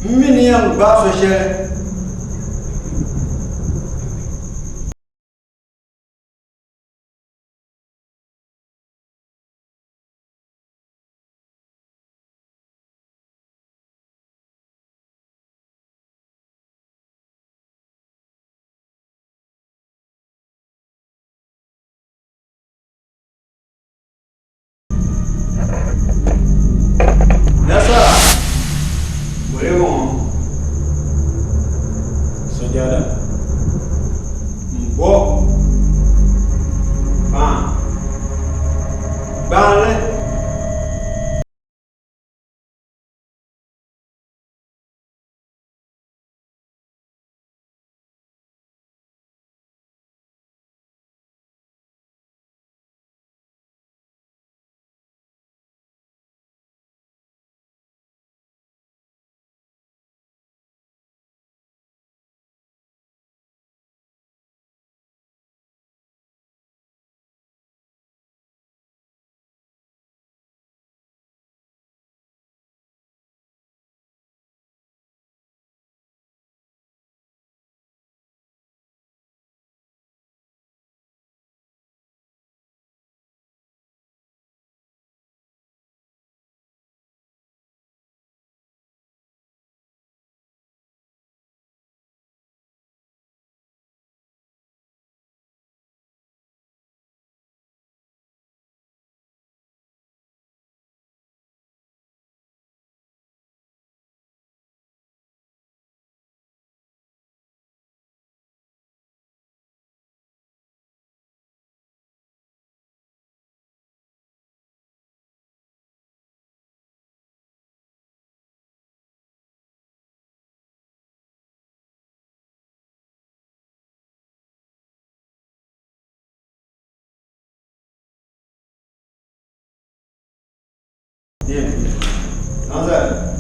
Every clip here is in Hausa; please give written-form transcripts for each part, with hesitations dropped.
Mini yang ba so share. Nasa. Boleh kong. Sejada. Mbo. Ba. Bale. Yeah. How's that?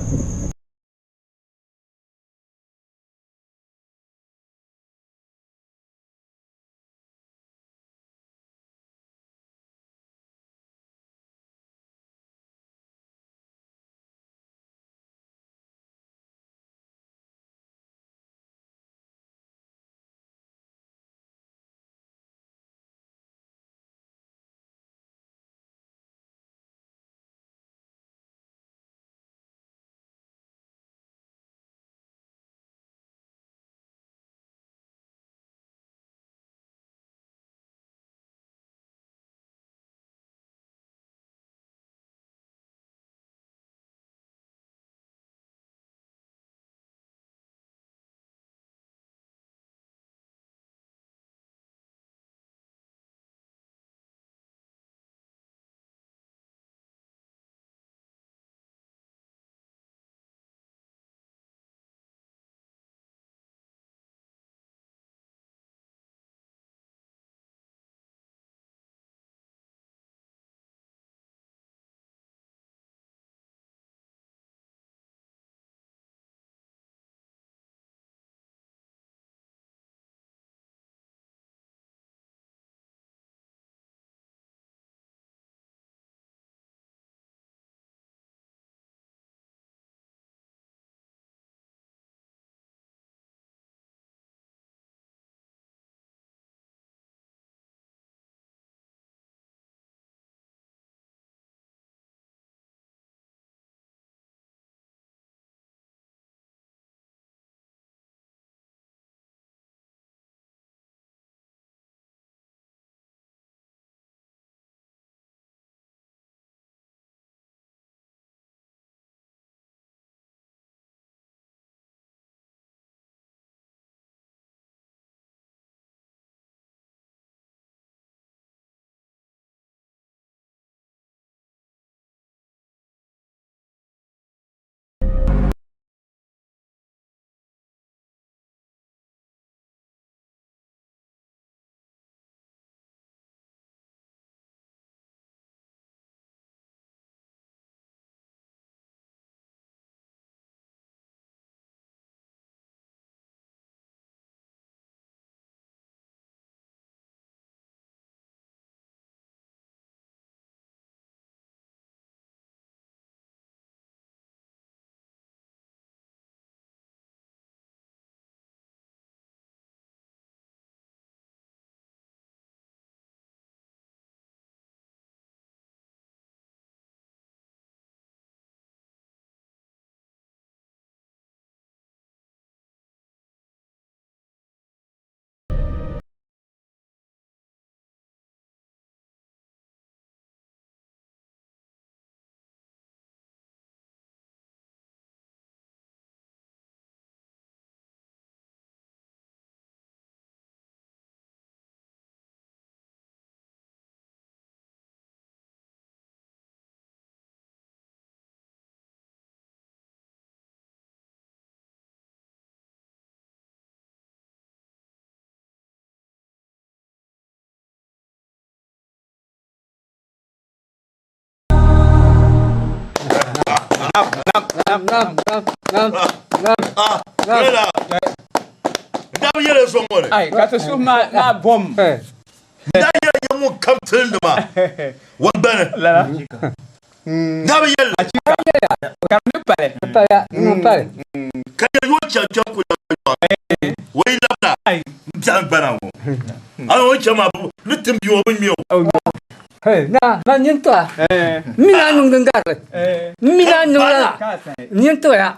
Brother. That be yellow someone. Ai, kata su ma bom. That you won't come to them. One banner. La. That be yellow. Kam ni pare. Pare. Can you watch your job with the way up that? Jump banner. I want your map. Let them be open me. Na niento. Mina nung dengar. Mina nung la. Niento ya.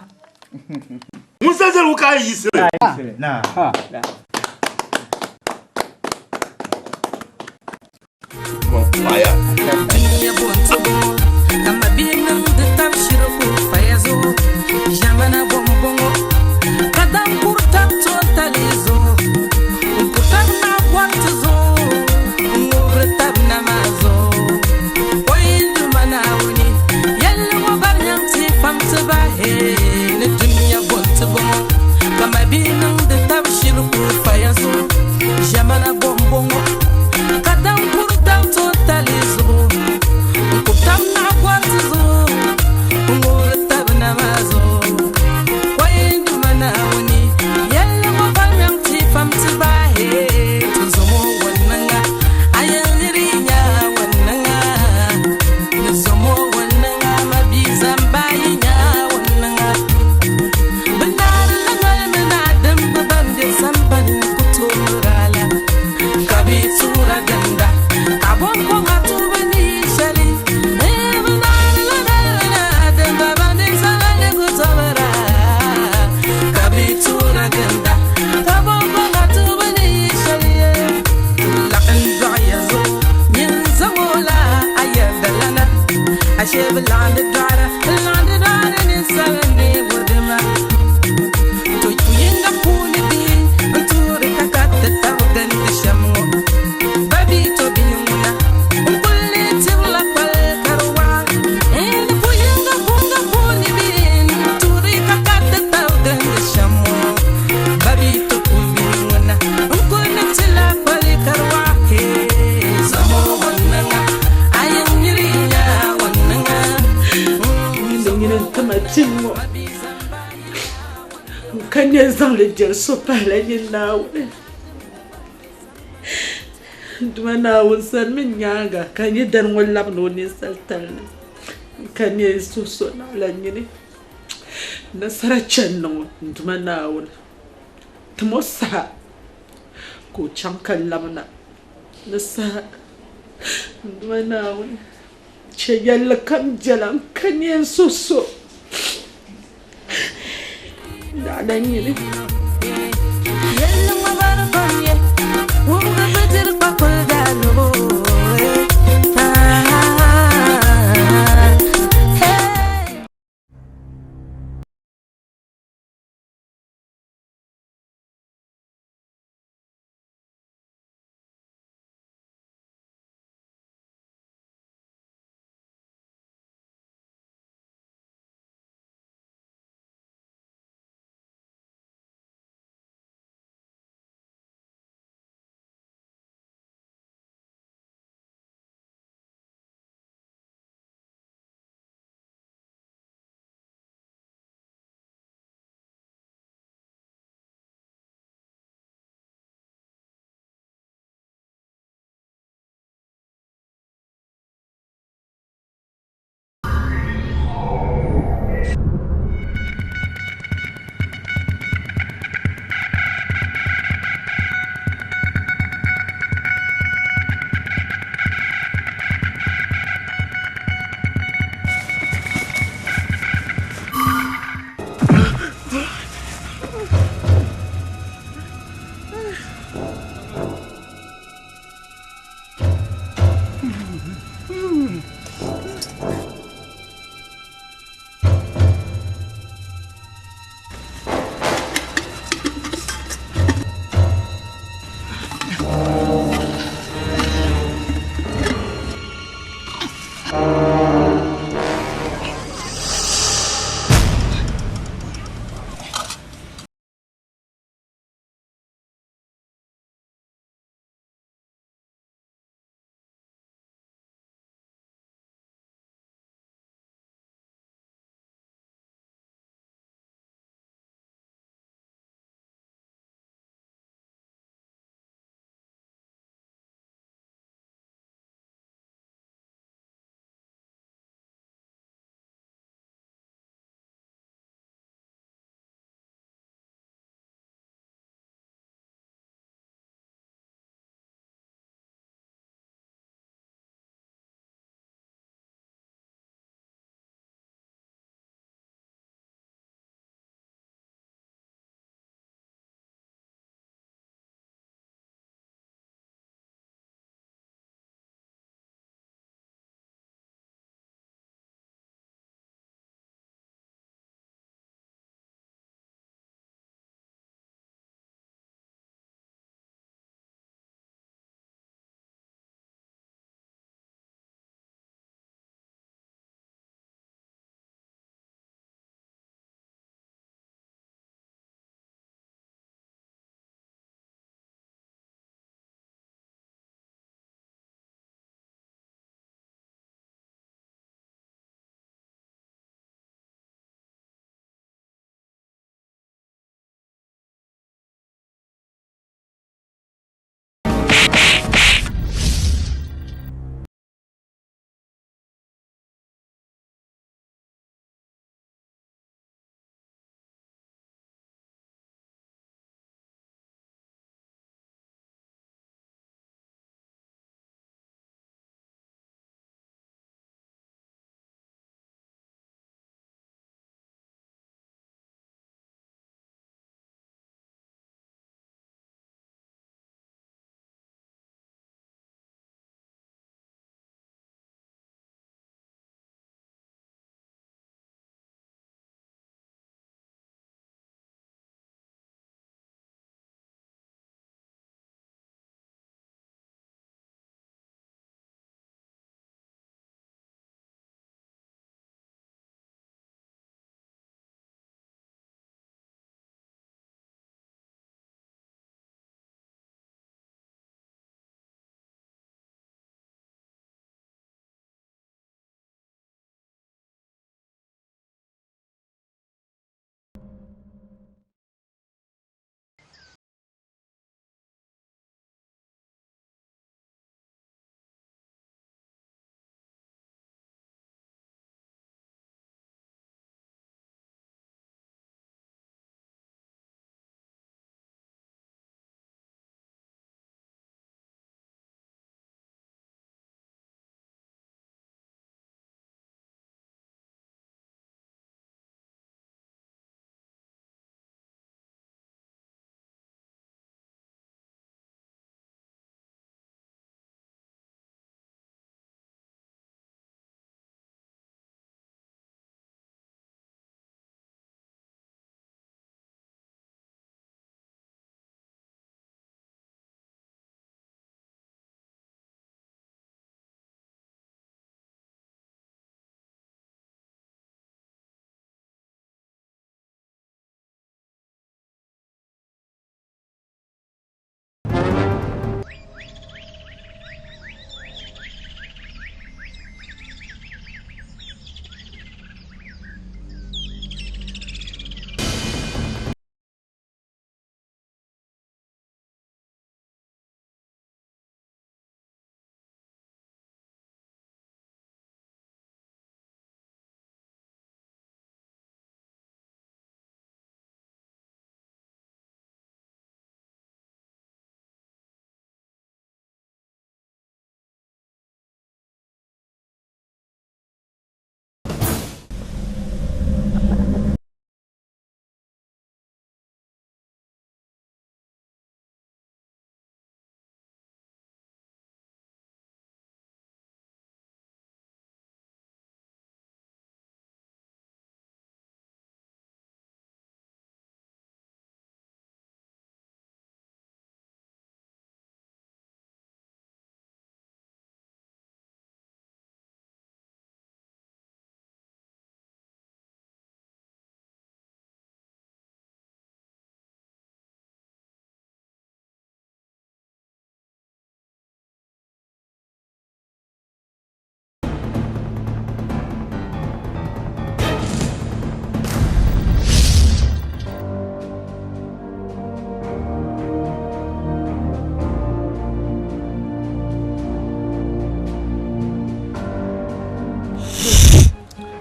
Musa Zaruka is Na. fire. Dunia bonto bongo, kama bina mdetam shiroko fayazo, jamana bombongo, kadam kurtam totalizo, kurtam na kwantuzo, ngurtam na mazo, koyindu manawuni, yalla wabarnyam tifam tabahe, ne dunia bonto bongo, kama bina mdetam shiroko fayazo, jamana bombongo, kadam kurtam totalizo. Kutamna kwantuzo, ngurtabna mazo. Waindi manawuni, yalla mafalmyam tifam tibahe. Tuzomo wananga, ayangirinya wananga. Tuzomo wananga, mabizambayinya wananga. Benar langal menadem babande samban kuturala. Kabitura ganda, kabon ko ngatubani shali. Kanya zang le jer so pala yin nawe. Duma nawe san min nyaga kanya dan wallab no ni saltal. Kanya so na la nyini. Nasara chenno duma nawe. Tmosa ko chankan lamna. Nasa duma nawe. Che yalla kam jalan kanya so. Ada ni.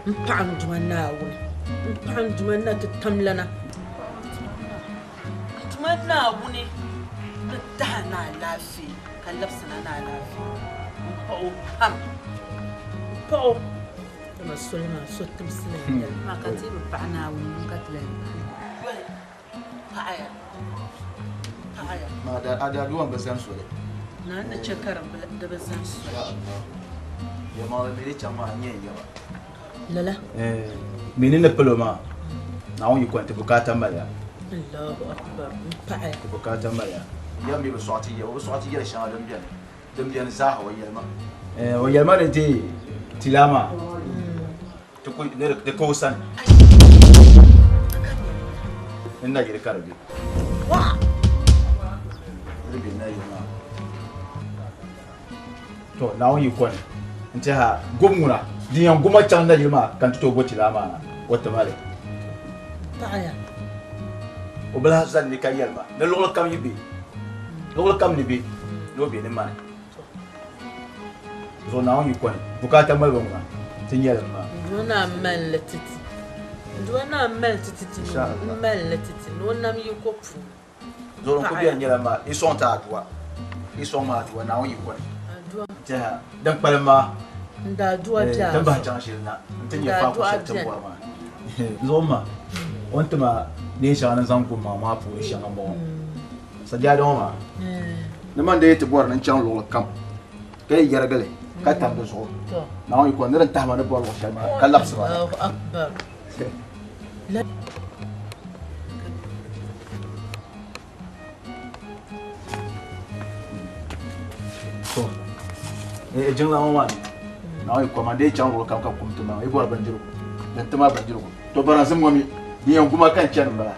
Mpam Dumana wuni. Mpam Dumana to Tamlana. Dumana wuni. The Dana Laffy. Kalapsana Laffy. Oh, Ham. Po. The Masulma, Sotum Slay. Makati, Bana, Catlan. Paya. Paya. Ada dua besan sudah. Nana checker the business. Ya malah milih camanya ya. Lala. Menina peloma. Naon you kwante bukata mbaya. Allahu Akbar. Paya. Bukata mbaya. Ya mi beswati ya shan dem bian za ho yelma. O yelma de tilama. To ko de ko san. Inna gire karabi. Wa. Ribi na yuma. To naon you kwante. Nta gomuna. Diyan goma chanda yuma kan to boti lama wata male. Paya. O bala zan ni kayelma. Na lo kam yibi. Lo kam ni bi. Lo bi ni mane. Zo na on yukon. Bukata mal bonga. Tinyelma. Ndona man letiti. Ndona man letiti. Man letiti. Ndona mi yukopu. Zo ko bi anyelma. Ison ta adwa. Ison ma adwa na on yukon. Adwa. Ja dan palma. Nda adwa ja. Dan ba jan shirna. Tinye fa ko shatta ma. Zo ma. Wanta ma ne shana zan ko ma fu shana mo. Sadia don ma. Na man da yake bor nan can lo kam. Kai yargale. Ka tamdo so. Na on ko nan ta ma na bor lo shama. Kalapsa ba. Allahu Akbar. So. Jeng la ma. Na on ko ma de can lo kam ka kumtuma. E bor banjiro. Dan tama banjiro. To barazim gomi. Ni yan kuma kan can ba.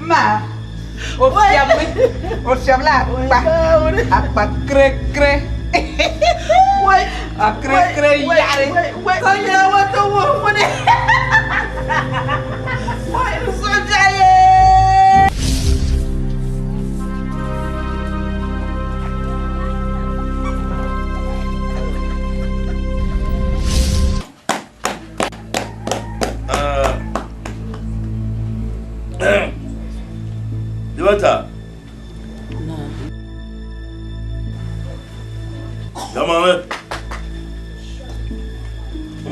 Ma, o siam la apa kre a kre yare Ko ya wa to wo mo ne. Wai so jaye.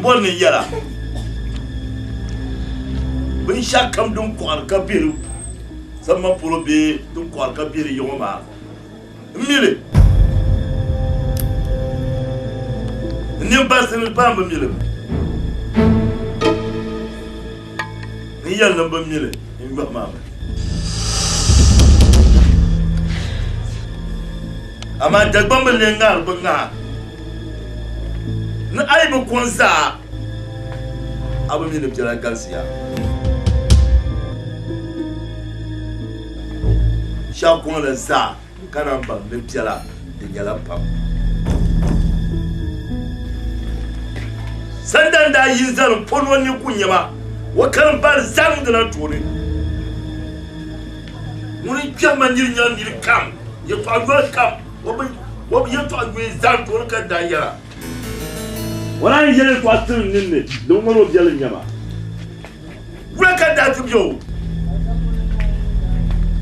bol ni yala bin shakam dum ko alkabiru sama polo be dum ko alkabiru yoma mile ni basin pam mile ni yalla ba mile ni ba ma ama dagbam le ngar ba nga na ai ba konsa abu mile jara galsiya Chacun le sa kanamba le piala de nyala pam sandanda yinzal ponwo ni kunyama wa kan bar zang de la touré muni kyama ni nyan ni kam ye to agwa kam wo ye to agwa zang to ka danya wala ni yele to atin ninne do mo biala nyama wala ka da tibyo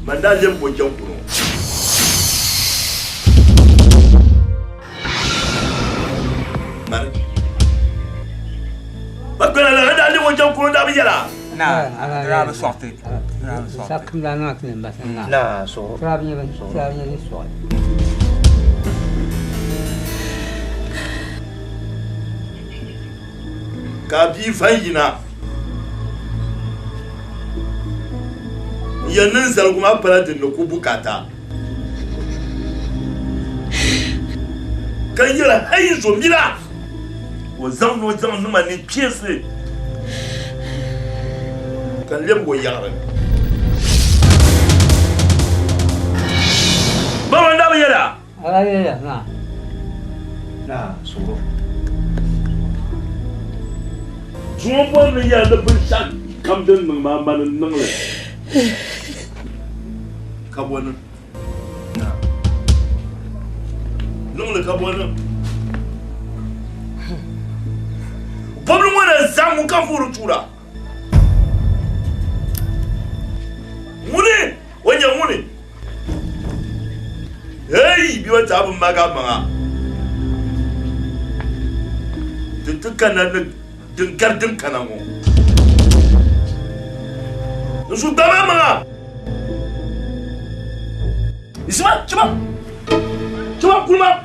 Manda lem ko jom kuno mar bakala la da lem ko jom kuno da bijala na ra ba sorti Sakum la nak ni bas na. na so Trabnya ni soal. ka bi fayina yannan sarguma palatin da ku bukata kan yira hayin zo mira wa zan numa ni piese kan lem go yara ba wanda ba yara Ala ya na suro zuwa bon ne ya da bin shan kam din ma manan nan le kabwana non le kabwana problem wana zamu kafuru tura mune wanya mune hey biwa tabu maga manga tutukana din kanamo nusu dama manga Isma, coba kurma.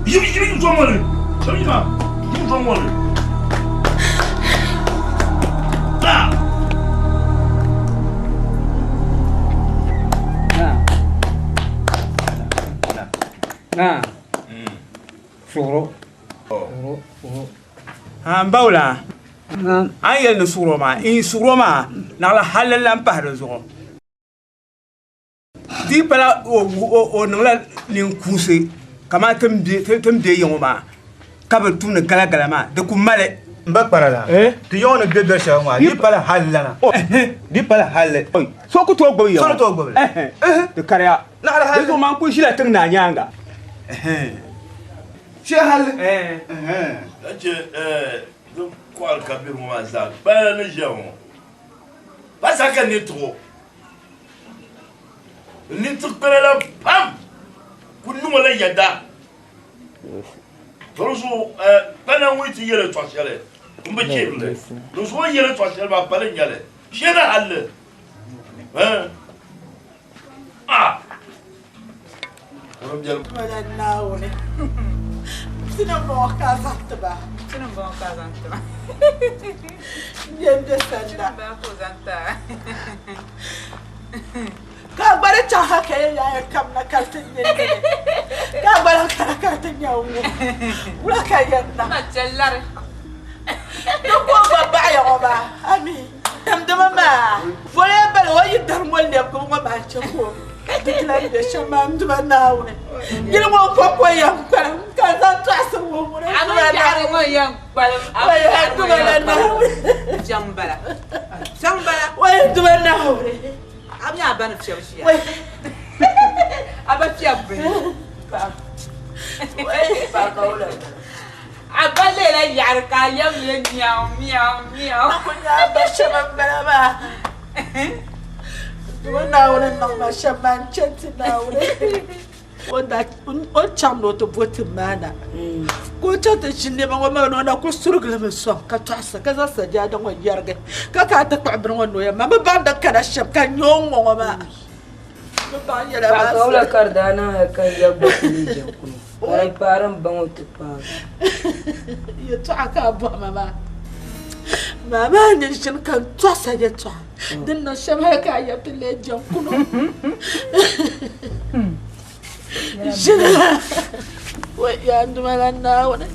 Yürü utanmalı. Çabuk utanmalı. Na. Suro. Bawla Na. an yel ni suro ma in suro ma na la halala pahre zo di pala o nangla nin kuse kama tembe yemo ma kabe tumne gala gala ma de ku male Mbak parala. Tu yon ne gede shama. Di pala halana. Di pala halle. so ku to gbo yo So to gbo. de karya Na ala de zo man ku shila tin na nyanga She halle. Aje donc quoi le kabir mo mazal. Ba ne jamo. Ba ça que ni trop. Ni tu la pam. Ku nu la yada. Toroso bana witi yele twashele. Kumbe chebule. Loso yele twashele ba pale nyale. Shena halle. Wala naone. Sino mo kazante ba? Sino bon kazante ba? Yende sanda. Ba ko zanta. Ka bare chaha ke ya kam na kaltin yende. Ka bare kala kaltin ya wu. Wala ka yanda. Ma jallare. Ko ba ya ba. Ami. Dama ma. Voye bal wa yidar mo le ko ma ba cheko. Declare de chemin de Manaune. Il m'a pas yam quand tu as ce moment. Jambala. Jambala. Ouais, tu vas Manaune. Amia ban of Chelsea. Ouais. About your brain. Abale la yarka yam le miau miau miau. Kunya ba shaman balaba. Wana wala nak ma shaman chantina wala. Wanda on chamno to vote mana. Ko chata shinde ba ngoma no ko surugla me so ka tasa ka za saja da ngwa yarga. Ka ta kwabrin wono ya ma ba da kana shab ka nyongo ngoma. Ba yara ba. Ka wala kardana ka yabba ni jakuni. Ay parang bango pa. Ya to aka ba mama. Mama ne shin kan tasa ya to. Din no shaba ka ya pile jankuno. Jina. Wai ya nduma na wala.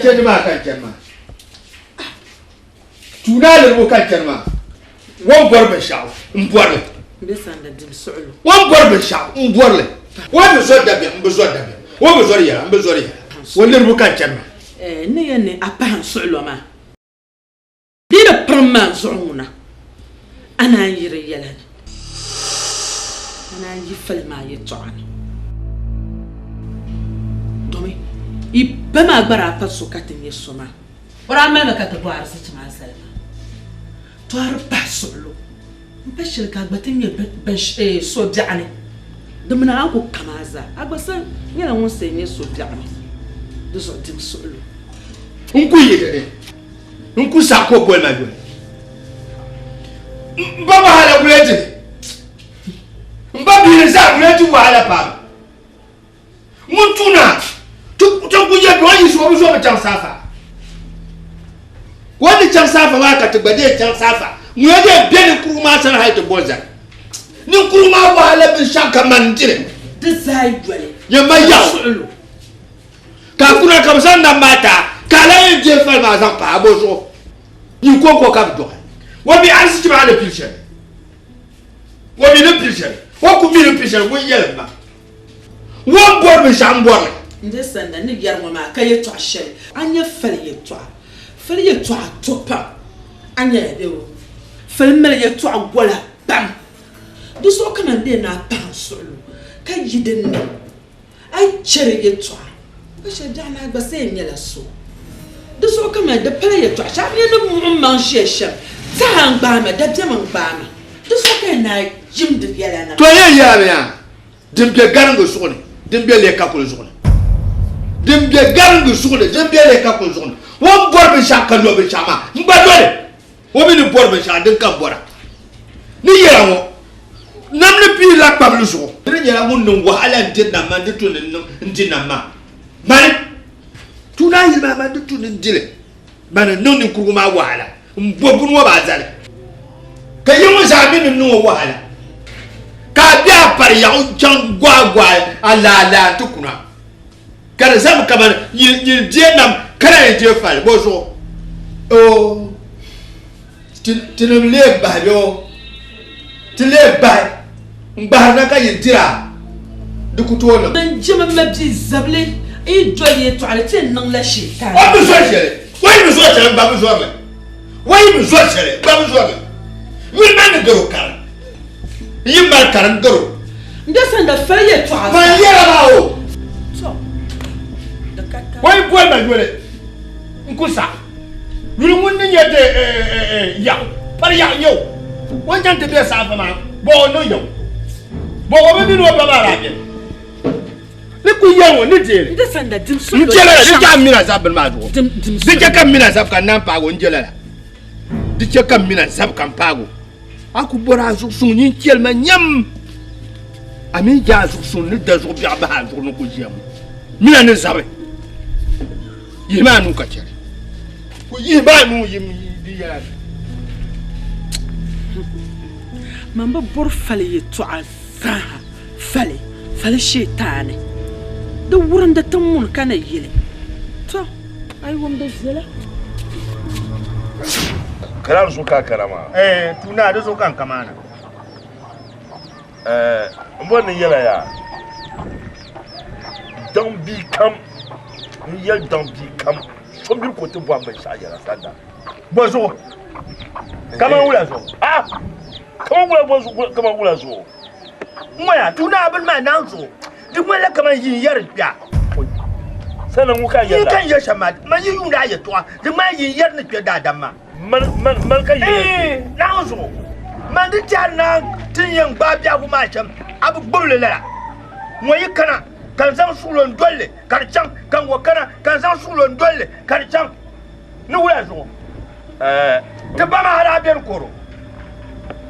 Kenma kan kenma. Tunale mo kan kenma. Won borbe shaw, mborle. Besanda dim su'lu. Won borbe shaw, mborle. Won so dabe, mbezo dabe. Won bezo ya, mbezo ya. Won le mo kan kenma. Ne yene apan su'lu ma. Dida prama zuuna. Ana yiri yalan. Ana yifal ma yit'an. Domi ibama gbara pa sokatin yesoma ora mama ka ta boar sa chama salma to ar pasolo mbashil ka gbatin ye bash so diane dumna ko kamaza agbasa yana won senye so diane do so dim solo Nku yede nku sako bol ma gwe mbaba hala buleti mbabi ne za buleti wala pa mutuna Tukuja doyi so so chang safa. Wani chang safa wa ka tibade chang safa. Mwede bene kuruma san hay to boza. Ni kuruma wa la bin shaka mandire. Desai dwele. Ya mayaw. Ka kuna ka san na mata. Kala je fal ma san pa bozo. Ni ko ka do. Wa bi ansi ti ma le pilchen. Wa bi le pilchen. Wa ku mi le pilchen wo yelma. Wa bor bi sham bor. Ndesanda ni yarmo ma kaye to ashe anya fele ye to topa anya ewo fele mele ye to agwala bam do so kana de na pan solo ka yiden no ai chere ye to ba she dana gba se nyela so do so kana de pele ye to ashe ne no man sheshe ta han ba ma da man ba ma do so kana jim de yala na to ye ya ya dimbe garango so ne dimbe le ka ko so ne Dimbe garngu sugule dimbe le ka ko zon won borbe shaka no be chama mbadole wo bi ni borbe sha den ka bora ni yera wo namne pi la pablu so ni yera mun no wahala ndina ma nditu ndina ma mari tuna yima ma nditu ndile bana non ni kuruma wahala mbobun wo bazale ka yimo zabi ni no wahala ka bia par ya o chan gwa ala tukuna Kada sabu kaman yin dienam kana yin je fal bozo o tinam le ba yo tile ba mba na ka yin tira dukuto no man jema mabdi zable e joliye to ala tin nan la shita o bi so chere wai bi so chere ba bi so me wai bi so chere ba bi so me wi man garo kar yin bar karan garo ndesanda faye to ala fa yera ba o Why boy my wele? Nkusa. Lu mun ni yede ya. Par ya yo. Won jan te be sa fa ma. Bo no yo. Bo wo bi no ba ba ra bi. Ni ku yawo ni jere. Ndesanda dim so. Njela ni ja mina za ben ma do. Di je kam mina za kan nan pa go njela la. Di je kam mina za kan pa go. Aku bora zu sun ni kel ma nyam. Ami ja zu sun ni da zu bi ba ha zu no ko jiyam. Mina ni zabe. Yimanu kachere. Ku yimanu di ya. Mamba bor fale ye to azaha fale shaytane. Da wurin da tamun kana yile. To ai wanda zela. Karar su ka karama. Tuna da so kan kamana. Mbon yela ya. Don't become yel don't become sombi ko tin bwa ban sha yara sanda bozo kama wula zo kama wula zo moya tuna abin ma nan zo duk wala kama yin yar biya sanan wuka yalla yin kan ya shama man yi yunda ya to duk ma yin yar ne ke da damma man kan yi nan zo man di jar nan tin yin ba biya kuma can abu gbule la moyi kana kan san sulon dole karcan kan wakana kan san sulon dole karcan ni wula zo ta ba ma harabiyar koro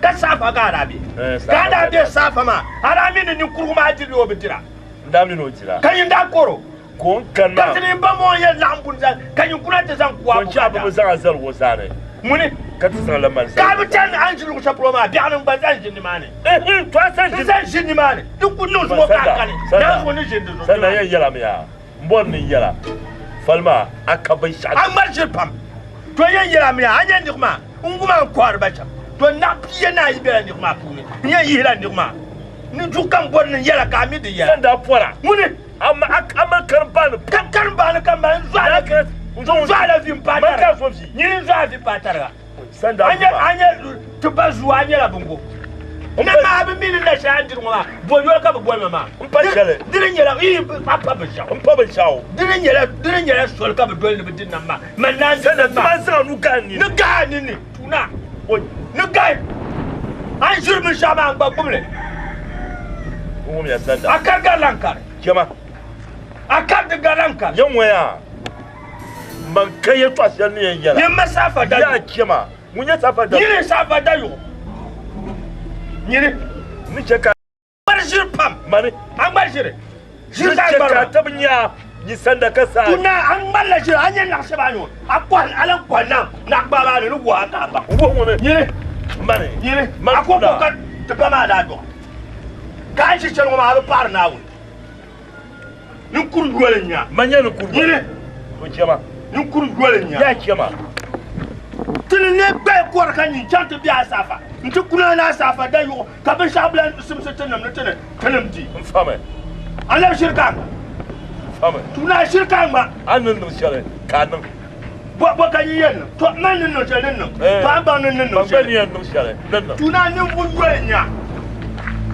ka safa ga harabi ka da biya safa ma harami ne ni kuruma ajiri o bitira ndami no jira kan yin da koro ko kan ma ka tin ba mo ya lambun zan kan yin kuna ta zan kuwa ko cha ba zan azar wo sare muni ka tsan lamar ka bi tan an jiru ko diploma biya nan ba zan jinni mane to zan jinni mane duk kunnu so ka kan dan so ni jinni so sannan yan yara miya mbon ni yara falma aka bai sha an marshi pam to yan yara miya an yan dikma unguma kwar bacha to na piye na yi bela dikma puni yan yira dikma ni dukan bon ni yara ka mi de yara sanda fora muni amma karban kan ban zuwa la vim patara ni zuwa vi patara sanda anya to bazuwa anya la bungo na ma abi min na sha dirma bo yo ka bo mama mpachale dirin yara yi papa ba shawo dirin yara sol ka bo dole bi din nan ma man nan sanda ma sa nu gani ni tuna ni ga an shirmin shama an ba kumle ya sanda akar galankar kema akar da galankar yan waya man kai ya twasiyar ni yan yara ni masafa da ya kema mun ya safa da ni safa da yo ni ce ka bar shirpam mani an bar shire shirka ka tabinya yi sanda ka sa tuna an balla shire an yan nakse ba no akwan alan kwana na ba ba ni ruwa ka ba wo ne ni mani ni akoko ka ta ba ma da do ka shi cin ma ba par na wu ni kur golen nya manya ni kur ni to kema ni kur golen nya ya kema tini ne gbe ko kan yin chant bi asafa nti kuna na asafa da yo ka be shablan simse tanam ne tene kanam di mfame ala shirka fame tuna shirka ma annan no shale kanan bo kan yin to nan no shale nan to ba nan no shale ban yin no shale nan tuna ni bu nya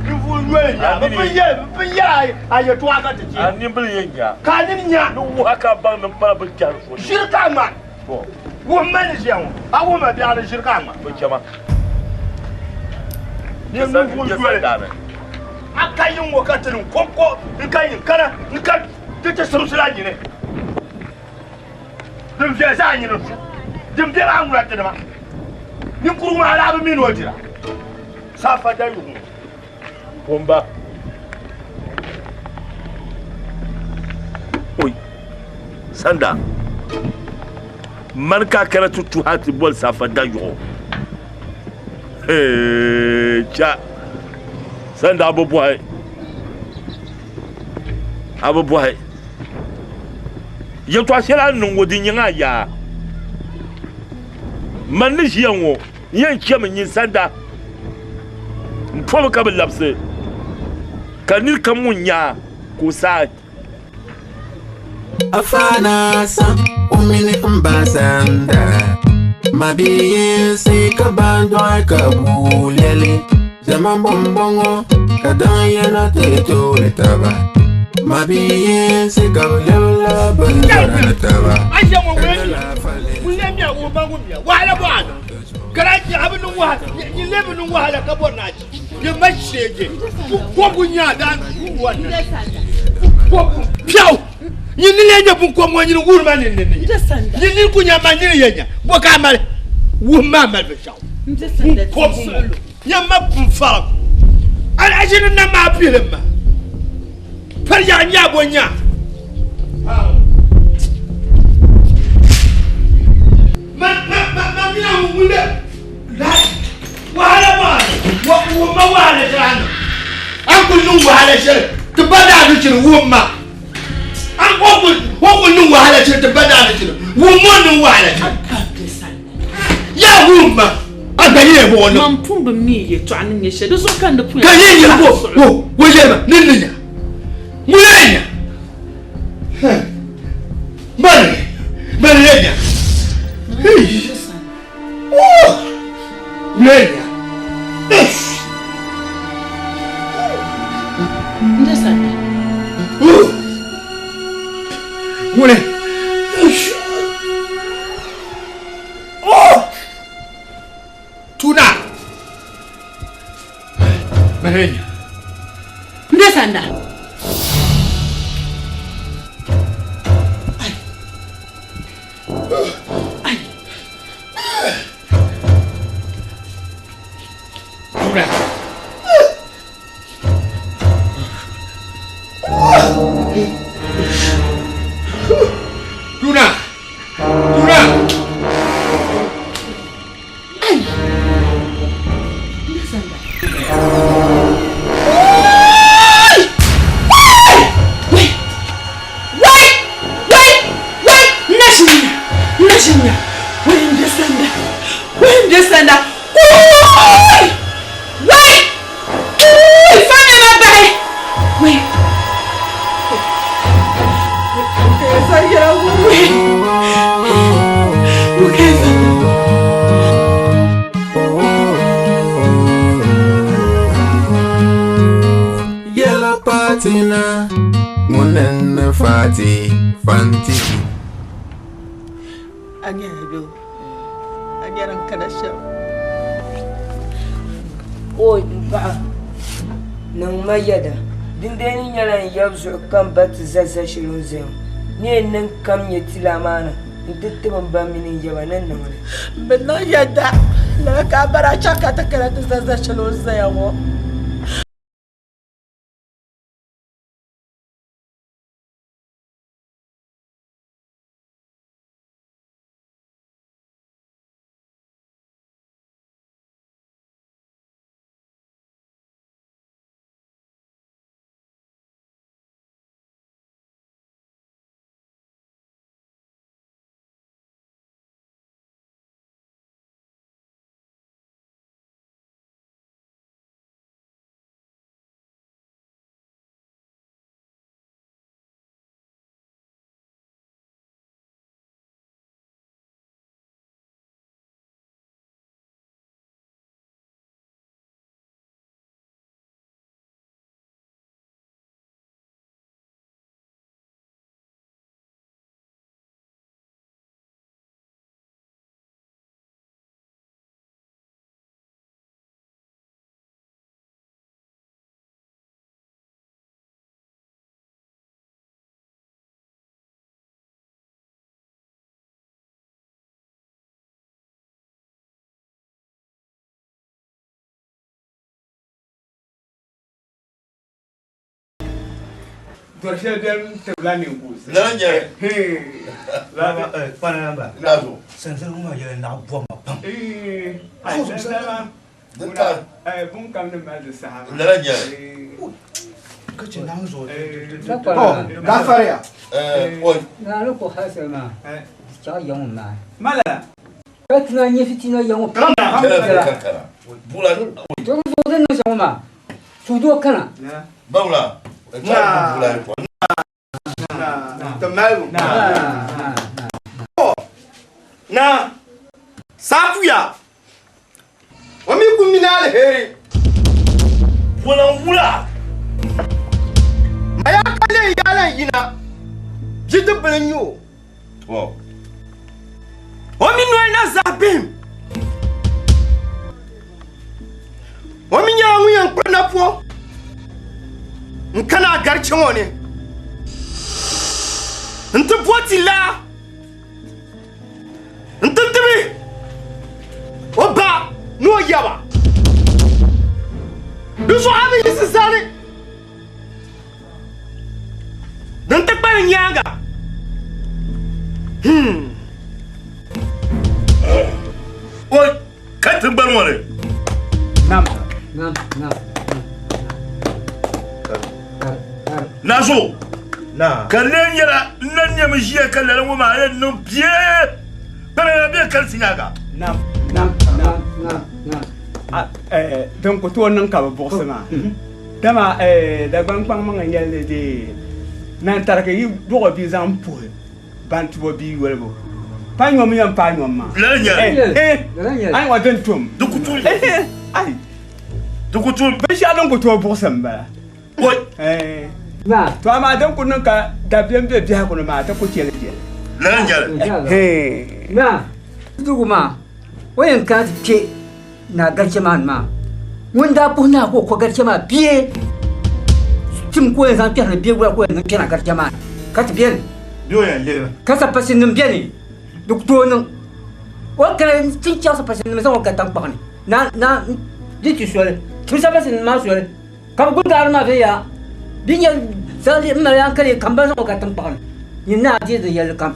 ni bu nya ba bi ya aye to aka tace ani bil yin ya kanin nya no haka ban nan fara bin kyar so shirka ma to wo man jiyan a wo ma bi ala shirka ma to kema ni bu aka yin wakatin kokko in kan yin kana in kan ta surusula ne dum je sa yin su dum je an gura ta ma ni kuruma ala bi min wajira safa da yu bomba oi sanda man ka kala tutu hati bol safa da yu cha sanda abubuwa ya to asira nun wodin yin aya man ni yanwo yan kemin yin sanda mpo ka bilapse kanil kamunya ko sa afana sam umini mbasanda mabiye se kabando kabulele zaman bombongo kadan yana teto letaba mabiye se kabulele bandara taba aje mo wele mi awo bangu mi wala bwana garaji abin wa ni lebin wa hala kabon naji ye mashege ko bunya dan wannan ko piao ni lenye bun ko mo ni wurma ni ni kunya manyiri yenya bo ka mal wu ma mal be shaw ko bun ya ma bun fa al ajin na ma pilma par ya nya bonya ma mina wule la wala wa wala jana an kullu wala shir tibada du cin wumma an ko nun wahala ce ta bada da kina nun wahala ce ya wumma an gani ne bo wannan man pumba mi ye to anin ye she do so kan da puya kan yin bo wo je ba ninninya mulenya mane Lenya. Ndesana. Mune. Oh! Tuna. Lenya. Ndesana. Patina, munen fati, fanti. Anyado. Anyaran kanasya. Oi, ba. Nang mayada. Dindeni nyala yabzo kambat zaza shirunzem. Ni nan kam yetila mana. Ntitte bamba mini yabanan nan. Benna yada. La kabara chaka takara zaza shirunzem. Dorshel dem te blani bus. Lanya. La panamba. Lazo. Sense uma yele na bom pam. Ai, Denta. Bun kam de mal de sa. Lanya. Kace nan zo. Gafaria. Oi. Na lo ko hasema. Cha yong na. Mala. Katina ni fitina yong. Kara. Bulan. Jong zo den no shoma. Chudo kana. Bawla. Bulan. Tamal. Na safuya wami kuminale heri Bulan. maya kale yala yina jitu blenyo Wow. wami no na zabim wami nyamu yan kwana po nkana garcin woni ntu potila ntuntumi oba no yaba duso abi yisani ntu pa nyanga Oi, katin barmore. Nam. Nazo. na Kalen yara nan ya mijiya kallon mu ma yan nun piye. Bana be kal sinaga. Nam. donc to nan ka borsama dama da ban pang man yelle de nan taraka yi bo bi zam pour bantu bo bi welbo pa nyom yam pa nyom ma Lanya. ai wa den tum Duk kutul. Ai. To kutul. Ba sha don kutul bosan ba. Wai. Na. To amma dan kunun ka da biyan biya kunun ma ta kuke lake. Lan jar. Na. Duguma. Wayan ka ke na garke man ma. Wanda puna ko garke ma biye. Tim ko yan biya biye ko yan ke na garke ma. Ka ti biye. Biyo yan le. Ka sa pasin nim biye ni. Duk to nan. Wa kare tin cha sa pasin nim sa wa ka tan pa ni. Na diti suole. Tu sa pasin ma suole. Ka bu gar ma fe ya. Binya sali ma yan kare kan ba sa wa ka tan pa ni. Ni na ji da yel kam.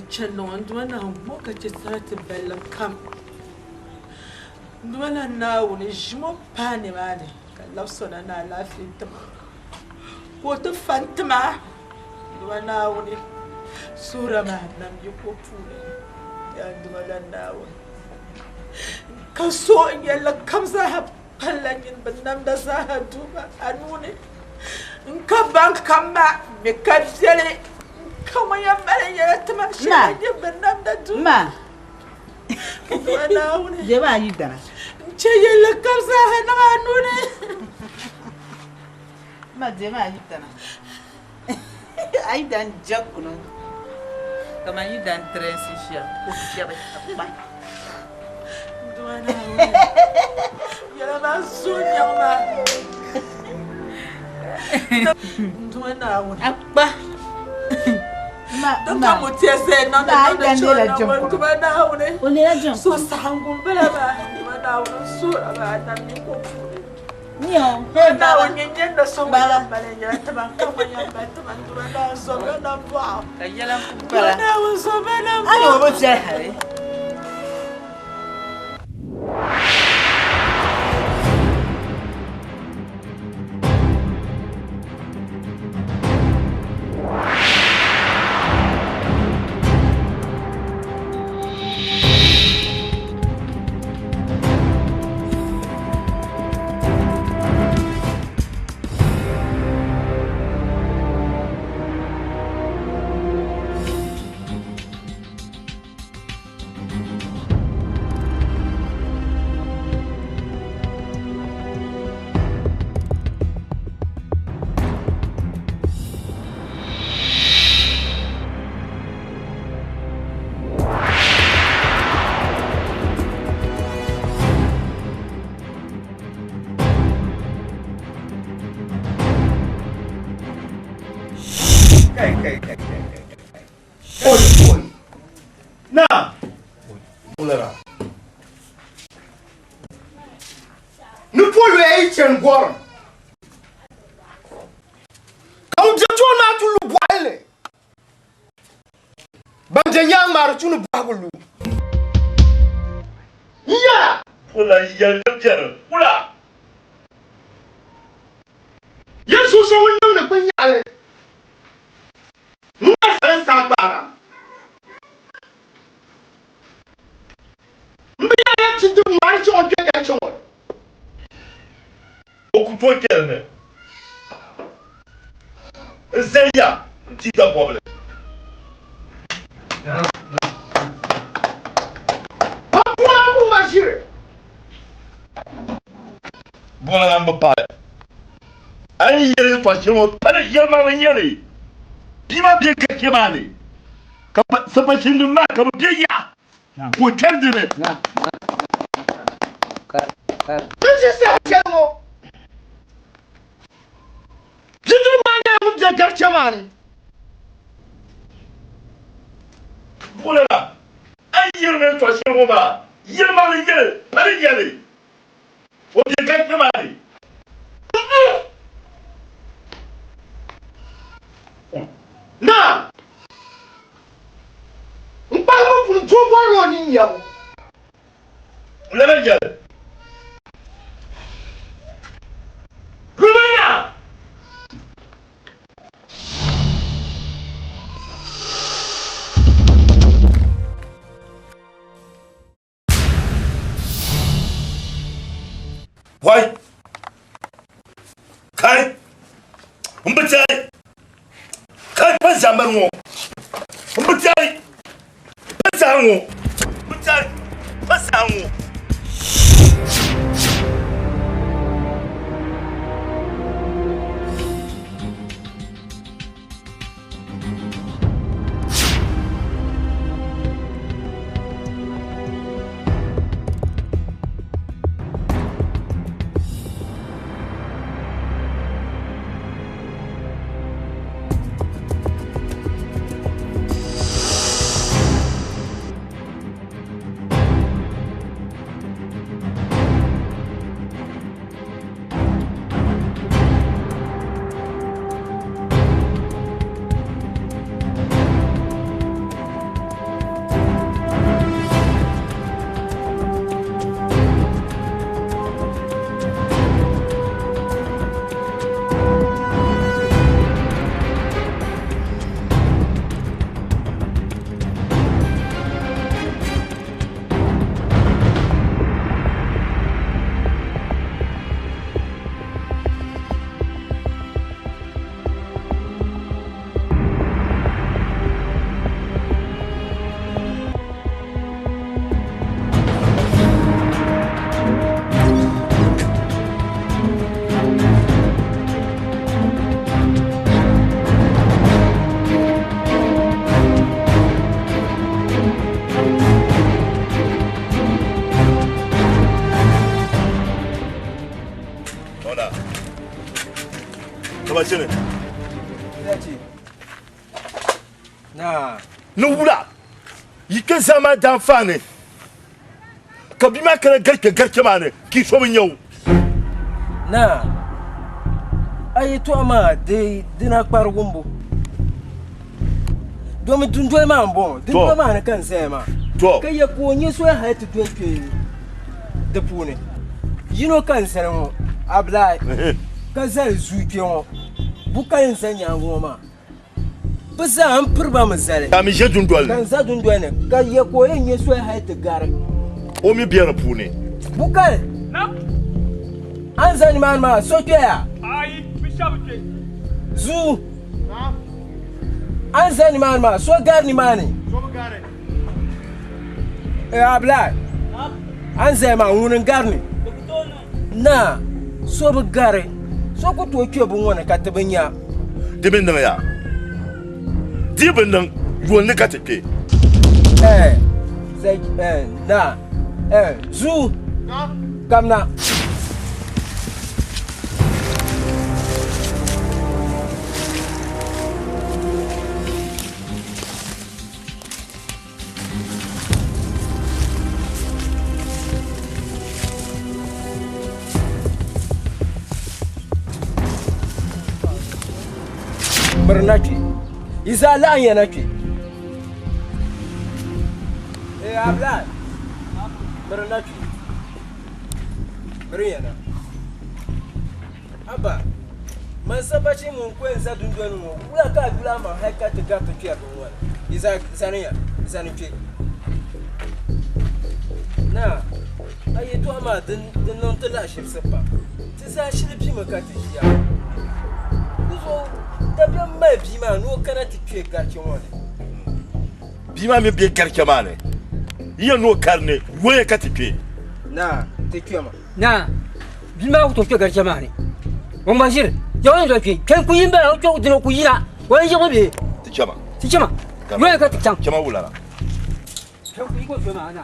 Channel and when I walk at your thirty bell and come. Dwella now is more panny man. I love son and I laugh in them. What a phantom! Dwella now, Sura man, and you go pool. And dwella now. Casso and yellow comes I have Palanin, but none does I have to and won it. Come back, come back, because jelly. Come on, you're very yet. Ma. Deva are you done? Chay look comes out. Ma, Deva are you done? I done joke. Come on, you done transition. You're not soon, young man. Do an hour. Don't come with tears and none of the children to my down. Only a jump so sound will be about so about no, now when you get the song, but you're at the back of your bedroom to a dance of a wow. A yellow bella. I know what's that. Oi. Now. Olera. Nu polu e chen gwaram. Kamu jeton ma tulu boile. Banje yang mar tunu bagulu. Ya. Ula yel jar. Ula. Yesu so wonyo na kwanyale. Mwa sa para. Mbiya ti du mari ti oje ke chon. Okupo kelne. zeya ti da boble Papu Bashir. Bona namba pare. Ai yere fashimo pare yema wanyere. Bima bi kemani. Ka sabashin dun ma ka biya. Ko tardire. This is the channel. Jitu manya mumja garchamani. Bona ai yere fashimo ba. Yema wanyere pare yere. O bi kemani. Na. Mpamo pour trouver un igno. Lele yere. Rumania. Why? Kai. Umbetai. Kai pazamango. Umbetai. Pazango. Umbetai. Pazango. Tabachene. Na. Nubula. Yike zama d'enfane. Kabima kana garke mane ki so min yau. Na. Ai to ama de dina kpargumbo. Domi tunjoi ma mbo. Dinko ma na kan sai ma. To. Kai ya ko nyi so ha ta tuke da pune. Yino kan sai mo. Ablai. Kan sai zuke mo. Bukan sanya goma. Bisa an furba misali. Ka mi je dundol. Kan za dundol ne. Ka ya ko yin so ha ta gar. O mi biya pune. Bukan. Na? An zani man ma so ke ya. Ai, bishabuke. Zu. An zani man ma so gar ni mani. So gare. Abla. An zai ma wurin gar ni. Na. So bu gare. So ko to ke bun wani ka tabanya. Dibin nan ya. Dibin nan ruwan ne ka tafe. Sai na. Zu. Na. Kamna. Bernaki. Izala yanaki. Abla. Bernaki. Briana. Aba. Masabashi mun kwenza dundwenu mo. Ula ka dula ma haka ta gato kiya don wala. Izaniya. Izanike. Na. Ayeto ama din non tala shi sepa. Tiza shi bi makati ya. Kuzo bien ma bima no kana ti tuer quartier mon. Bima me bien quartier man. Il no carne, voye ka ti tuer. Na, te tuer ma. Na. Bima ko to tuer quartier man. On va dire, yo on doit tuer. Quand ku yimba o to dino ku yina. Wa yi ko be. Ti chama. Ti chama. Voye ka ti chama. Chama wulala. Quand ku yi ko tuer ma na.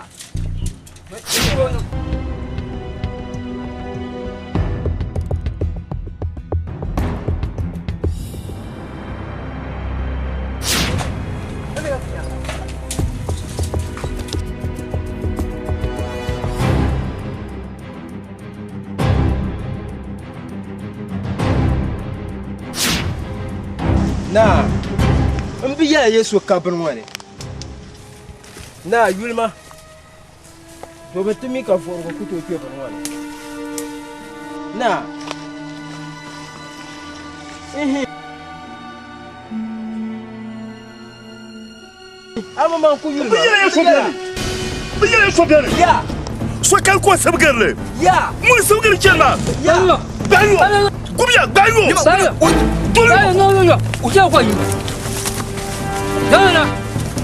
Na, mbiya Yesu kabin wani. Na yulma. Do betumi ka forgo kuto ke ban wani. Na. Ama man ku yulma. Biya Yesu bele. Ya. So kan ko sabgarle. Ya. Mun sabgar kelma. Ya. Bayo. Kubiya bayo. Bayo no. O que é o coi? Dana.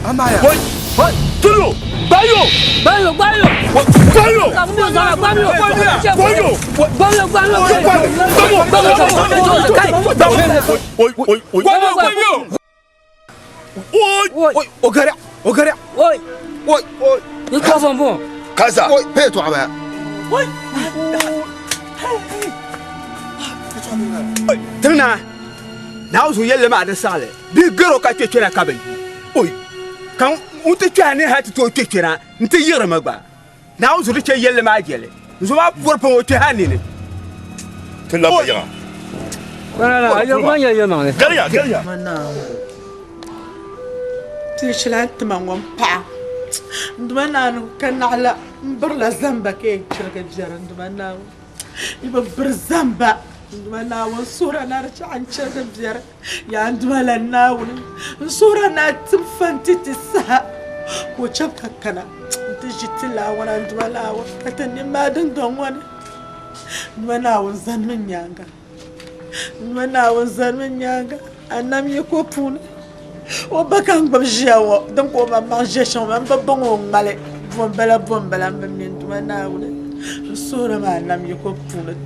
Amaya. Oi. Tudo. Bayo. Bayo. Bayo. Tana. Now so yelle ma de sale. Bi gero ka twetwe na kabel. Oi. Kan unte twani ha to twetwe na nte yere magba. Now so de yelle ma gele. So ma por pon o twani ne. Tela biya. Wala, yo manya yo ma. Galia. Mana. تيشلانت ما ومبع ندمنا كان على برلا زنبا كي شركة جار ندمنا يبقى برزنبا ندمنا وصورة نرجع عن شركة جار يا ندمنا الناول صورة ناتم فانتي السها وشبكة كنا تجي تلا وانا ندمنا كتني ما دندون وانا ندمنا ونزن من يانغا ندمنا ونزن من يانغا أنا ميكوبون وبكان بمجيو دونك وما مانجيش وما ببون مالي بون بلا من دمنا الصورة ما لم يكون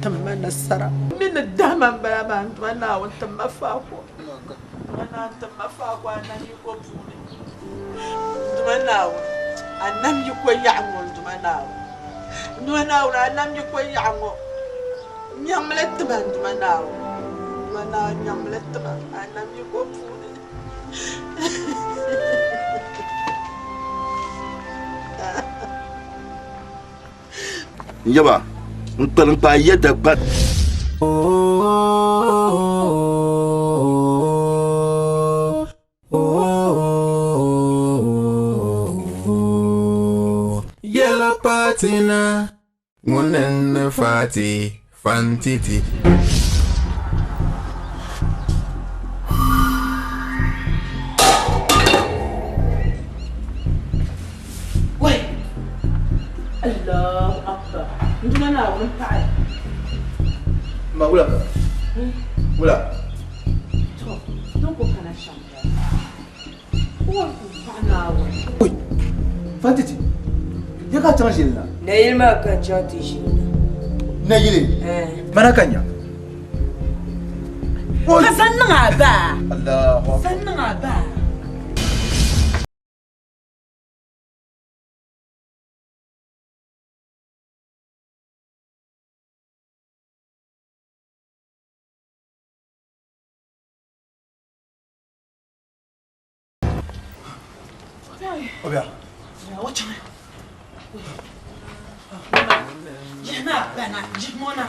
تمنا السرا من الدم بلا ما دمنا وتم فاقو انا تم فاقو انا يكون دمنا انم يكون يعمل دمنا انم يكون يعمل نعملت دمنا نعملت انم يكون Njaba, npa yeda bat. Yellow patina, munen fati, fantiti. الله أكبر عندنا ناول تعال ما ولا ولا شوف دوكو كان الشمس ناول وي فاتتي يا كا تنجلنا نايل ما كان جاتي جينا نايلي مانا كانيا كسننا با الله سننا با أبيع يا وجهي جنا بنا جمونا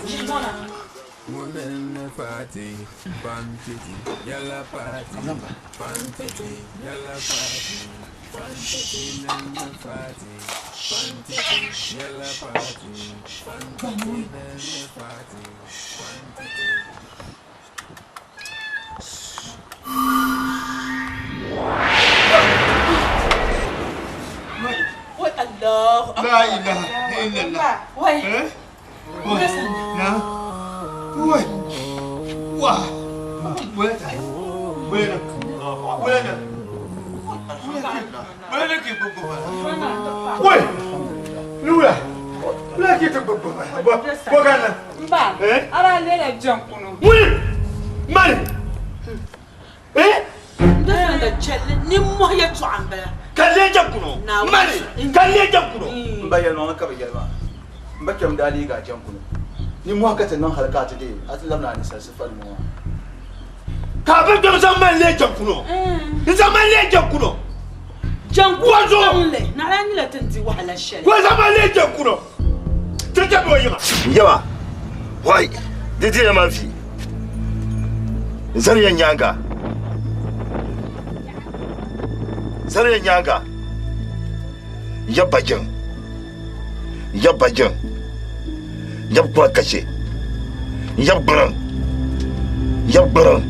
جمونا Munen fati, fantiti, yalla party, fantiti, yalla party, fantiti, nen fati, fantiti, yalla party, fantiti, nen fati, fantiti. الله لا إله إلا الله وي وي Wah. Boleh tak? Boleh nak? Boleh nak? Boleh nak kita berbual? Woi, lu lah. Boleh kita berbual? Bukan lah. Mbak, ala lele jangkuno. Woi, mari. Nda da chelle ni mo ya tuamba. Kalle jangkuno. Mari, kalle jangkuno. Mbayal ma ka bayal ma. Mbakam dali ga jangkuno. Ni mo haka tan halka ta dai atlamna ni sasfal mo. Ka ba da zaman le jangkuno. Zaman le jangkuno. Jangkuno le. Na la ni la tanti wahala shelle. Ko zaman le jangkuno. Tata boy ma. Yawa. Wai, didi ya mafi. Zariya nyanga. Zariya nyanga. Ya bajin. Ya bajin. Ya kwa kashe. Ya buran. Ya buran.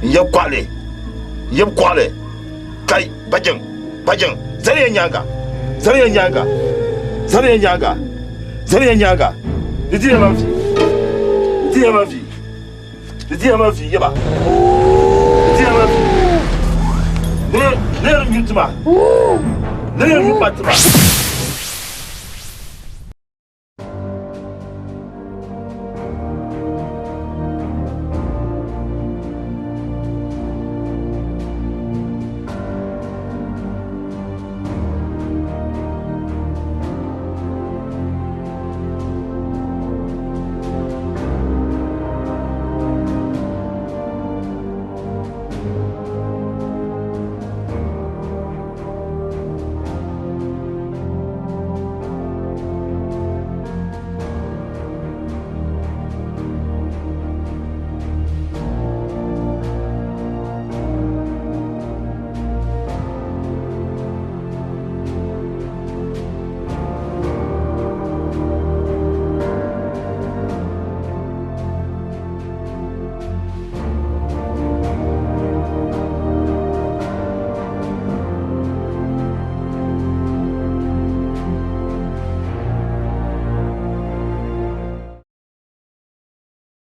Ya kwale. Ya kwale. Kai bajin. Bajin. Zariya nyanga. Zariya nyanga. Zariya nyanga. Zariya nyanga. Didi ya mafi. Didi ya mafi. Didi ya mafi yaba. Didi ya mafi. Ne yutuma. Ne yutuma.